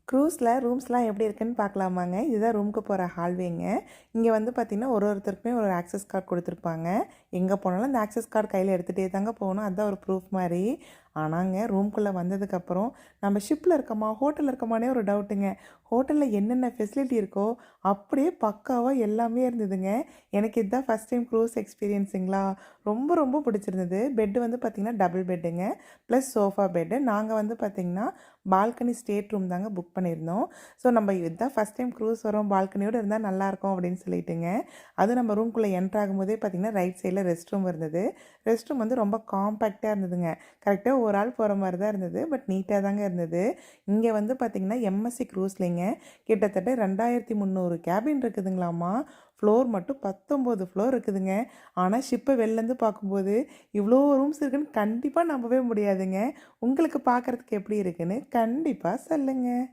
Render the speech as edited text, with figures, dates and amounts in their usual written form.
க்ரூஸில் ரூம்ஸ்லாம் எப்படி இருக்குன்னு பார்க்கலாமாங்க. இதுதான் ரூமுக்கு போகிற ஹால்வேங்க. இங்கே வந்து பார்த்திங்கன்னா ஒருத்தருக்குமே ஒரு ஆக்சஸ் கார்டு கொடுத்துருப்பாங்க. எங்கே போனாலும் அந்த ஆக்சஸ் கார்டு கையில் எடுத்துகிட்டே தாங்க போகணும். அதுதான் ஒரு ப்ரூஃப் மாதிரி. ஆனாங்க ரூம்குள்ளே வந்ததுக்கப்புறம் நம்ம ஷிப்பில் இருக்கோமா ஹோட்டலில் இருக்கோமானே ஒரு டவுட்டுங்க. ஹோட்டலில் என்னென்ன ஃபெசிலிட்டி இருக்கோ அப்படியே பக்காவாக எல்லாமே இருந்ததுங்க. எனக்கு இதுதான் ஃபஸ்ட் டைம் க்ரூஸ் எக்ஸ்பீரியன்ஸுங்களா. ரொம்ப ரொம்ப பிடிச்சிருந்தது. பெட்டு வந்து பார்த்திங்கன்னா டபுள் பெட்டுங்க ப்ளஸ் சோஃபா பெட்டு. நாங்கள் வந்து பார்த்திங்கன்னா பால்கனி ஸ்டேட் ரூம் தாங்க புக் பண்ணியிருந்தோம். ஸோ நம்ம இதுதான் ஃபஸ்ட் டைம் க்ரூஸ் வரோம், பால்கனியோடு இருந்தால் நல்லாயிருக்கும் அப்படின்னு சொல்லிட்டுங்க. அது நம்ம ரூம்குள்ளே என்ட்ரு ஆகும்போதே பார்த்திங்கன்னா ரைட் சைடில் ரெஸ்ட் ரூம் இருந்தது. ரெஸ்ட் ரூம் வந்து ரொம்ப காம்பேக்டாக இருந்ததுங்க. கரெக்டாக ஒரு ஆள் போகிற மாதிரி தான் இருந்தது. பட் நீட்டாக தாங்க இருந்தது. இங்கே வந்து பார்த்திங்கன்னா எம்எஸ்சி க்ரூஸ்லிங்க கிட்டத்தட்ட 2300 கேபின் இருக்குதுங்களாமா. ஃப்ளோர் மட்டும் 19 ஃப்ளோர் இருக்குதுங்க. ஆனால் ஷிப்பை வெளிலேருந்து பார்க்கும்போது இவ்வளோ ரூம்ஸ் இருக்குதுன்னு கண்டிப்பாக நம்பவே முடியாதுங்க. உங்களுக்கு பார்க்குறதுக்கு எப்படி இருக்குன்னு கண்டிப்பாக சொல்லுங்கள்.